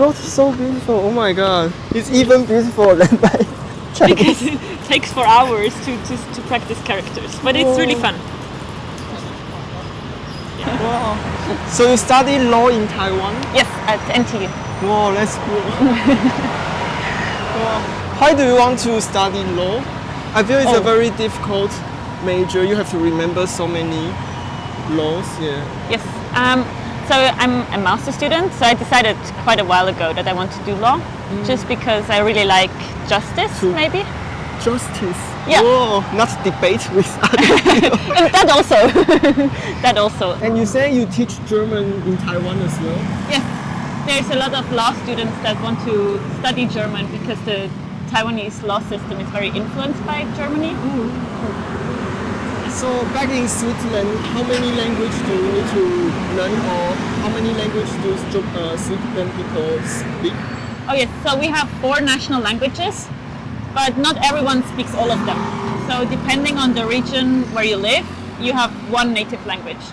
not so beautiful. Oh my god. It's even beautiful than my Chinese. Because it takes 4 hours to practice characters. But it's really fun. Wow. So you study law in Taiwan? Yes, at NTU. Wow, that's cool. Wow. Why do you want to study law? I feel it's a very difficult major. You have to remember so many laws. Yeah. Yes. So I'm a master student, so I decided quite a while ago that I want to do law, just because I really like justice, maybe. Justice? Yeah. Whoa, not debate with other people. That also. That also. And you say you teach German in Taiwan as well? Yes. There's a lot of law students that want to study German because the Taiwanese law system is very influenced by Germany. So back in Switzerland, how many languages do you need to learn, or how many languages do Switzerland people speak? Oh yes, so we have 4 national languages, but not everyone speaks all of them. So depending on the region where you live, you have 1 native language.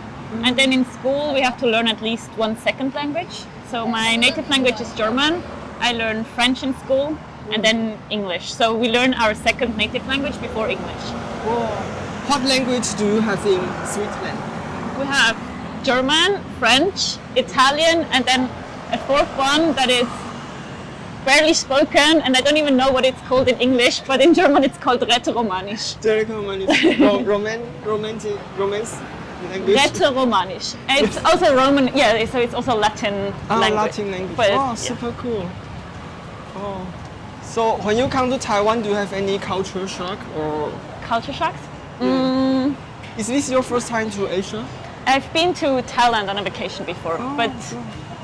And then in school we have to learn at least 1 second language. So my native language is German. I learn French in school and then English. So we learn our second native language before English. Whoa. What language do you have in Switzerland? We have German, French, Italian, and then a 4th one that is barely spoken, and I don't even know what it's called in English, but in German it's called Rätoromanisch. Romance language? Rätoromanisch. It's also Roman, yeah, so it's also Latin language. Latin language. But, super cool. Oh. So when you come to Taiwan, do you have any culture shock or? Culture shocks? Is this your first time to Asia? I've been to Thailand on a vacation before, but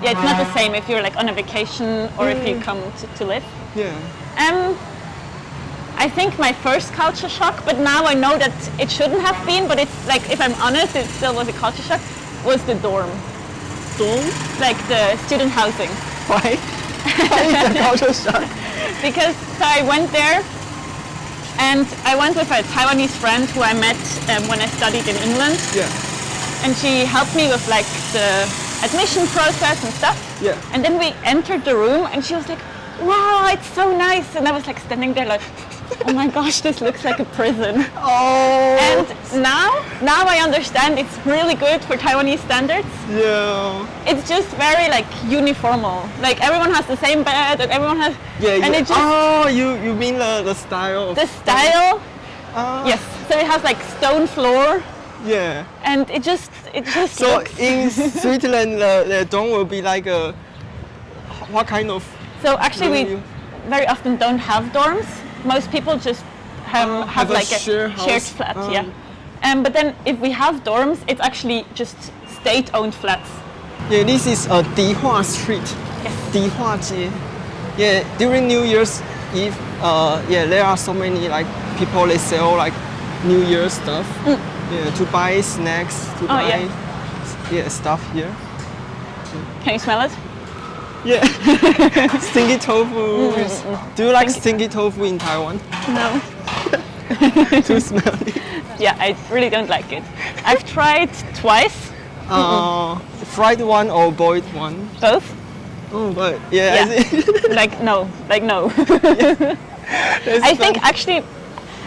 yeah, it's not the same if you're like on a vacation or if you come to live. Yeah. I think my first culture shock, but now I know that it shouldn't have been, but it's like, if I'm honest, it still was a culture shock, was the dorm. Dorm? Like the student housing. Why? Why is it a culture shock? Because so I went there, and I went with a Taiwanese friend who I met when I studied in England. Yeah. And she helped me with like the admission process and stuff. Yeah. And then we entered the room and she was like, wow, it's so nice. And I was like standing there like, oh my gosh, this looks like a prison. Oh. And now I understand it's really good for Taiwanese standards. Yeah. It's just very like uniformal. Like everyone has the same bed and everyone has. Yeah. And it just, you mean the style? The style. Yes. So it has like stone floor. Yeah. And it just So looks. in Switzerland, the dorm will be like a what kind of? So actually, we very often don't have dorms. Most people just have like a shared flat. Yeah. But then if we have dorms, it's actually just state-owned flats. Yeah, this is Dihua Street. Yes. Dihua Jie. Yeah, during New Year's Eve, there are so many like people, they sell like New Year stuff. Yeah, to buy snacks, to buy stuff here. Can you smell it? Yeah. Stinky tofu. Do you like stinky tofu in Taiwan? No. Too smelly. Yeah, I really don't like it. I've tried twice. Fried one or boiled one? Both. Oh, but yeah. Like no. I think actually,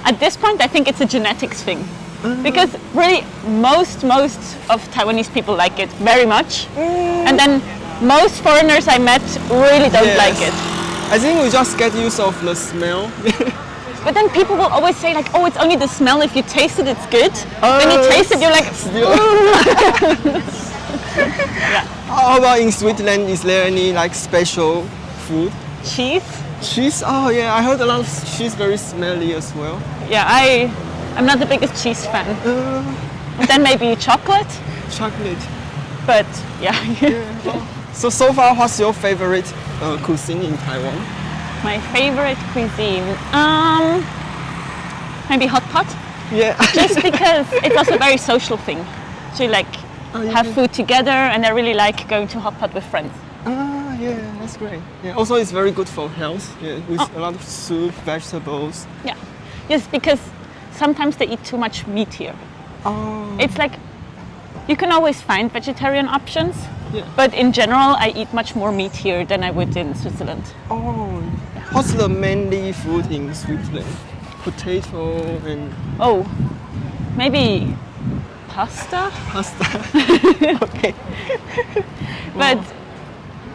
at this point, I think it's a genetics thing. Because really, most of Taiwanese people like it very much. And then most foreigners I met really don't like it. I think we just get used of the smell. But then people will always say like, oh, it's only the smell. If you taste it, it's good. When you taste it, you're like, yeah. How about in Switzerland? Is there any like special food? Cheese. Cheese? Oh yeah, I heard a lot of cheese very smelly as well. Yeah, I'm not the biggest cheese fan. And then maybe chocolate. Chocolate. But yeah. So far, what's your favorite cuisine in Taiwan? My favorite cuisine, maybe hot pot. Yeah. Just because it's also a very social thing. To like have food together, and I really like going to hot pot with friends. Yeah, that's great. Yeah. Also, it's very good for health. Yeah, with a lot of soup, vegetables. Yeah. Yes, because sometimes they eat too much meat here. It's like you can always find vegetarian options, Yeah. But in general, I eat much more meat here than I would in Switzerland. Oh, what's the mainly food in Switzerland? Potato and Oh, maybe pasta? pasta. Okay. But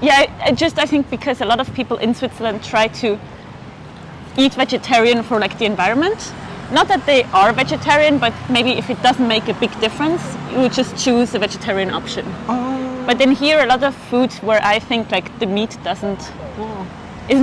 yeah, I think because a lot of people in Switzerland try to eat vegetarian for like the environment. Not that they are vegetarian, but maybe if it doesn't make a big difference, you would just choose a vegetarian option. But then here, a lot of food where I think like the meat isn't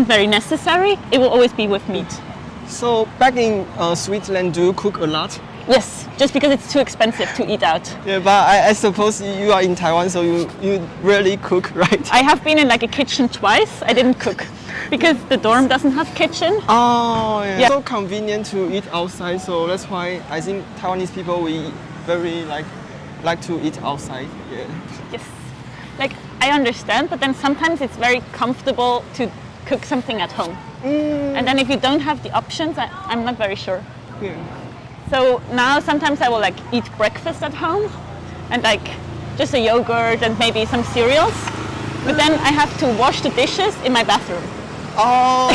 very necessary, it will always be with meat. So back in Switzerland, do you cook a lot? Yes, just because it's too expensive to eat out. Yeah, but I suppose you are in Taiwan, so you rarely cook, right? I have been in like a kitchen twice. I didn't cook because the dorm doesn't have kitchen. Oh, yeah. Yeah. So convenient to eat outside, so that's why I think Taiwanese people, we very like to eat outside. Yeah. Yes, like I understand, but then sometimes it's very comfortable to cook something at home. And then if you don't have the options, I'm not very sure. Yeah. So now sometimes I will like eat breakfast at home and like just a yogurt and maybe some cereals. But then I have to wash the dishes in my bathroom. Oh.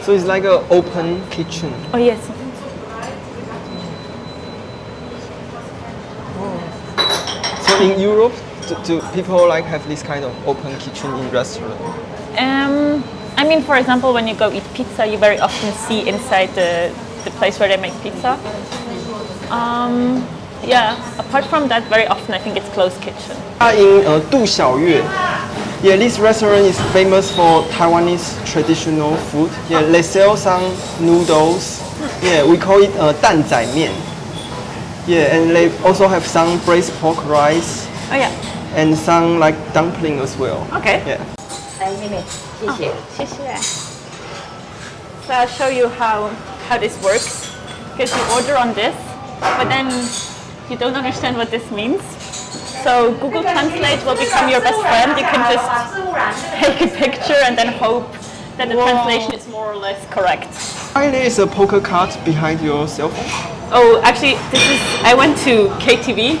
So it's like an open kitchen. Oh yes. So in Europe, do people like have this kind of open kitchen in restaurant? I mean, for example, when you go eat pizza, you very often see inside the place where they make pizza. Yeah, apart from that, very often I think it's closed kitchen. In Du Xiaoyue, yeah, this restaurant is famous for Taiwanese traditional food. Yeah, they sell some noodles. Yeah, we call it 蛋仔面. Yeah, and they also have some braised pork rice Oh yeah. and some like dumpling as well. Okay. Yeah. 来，妹妹，谢谢。谢谢. So I'll show you how this works. Because you order on this, but then you don't understand what this means. So Google Translate will become your best friend. You can just take a picture and then hope that the translation is more or less correct. Why there is a poker card behind your cell phone? Oh, actually, I went to KTV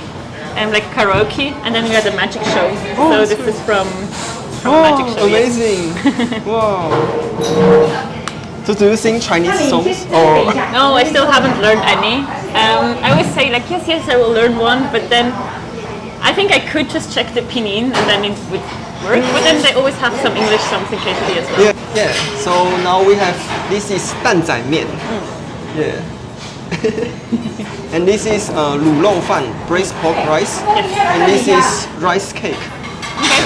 and like karaoke, and then we had a magic show. So this is from a magic show. Yes. Amazing! Wow. So do you sing Chinese songs or? No, I still haven't learned any. I always say like yes, I will learn one, but then I think I could just check the pinyin and then it would work. But then they always have some English songs in KTV as well. Yeah. So now we have this is 蛋仔面. Yeah. And this is 卤肉饭 braised pork rice. Yes. And this is rice cake. Okay.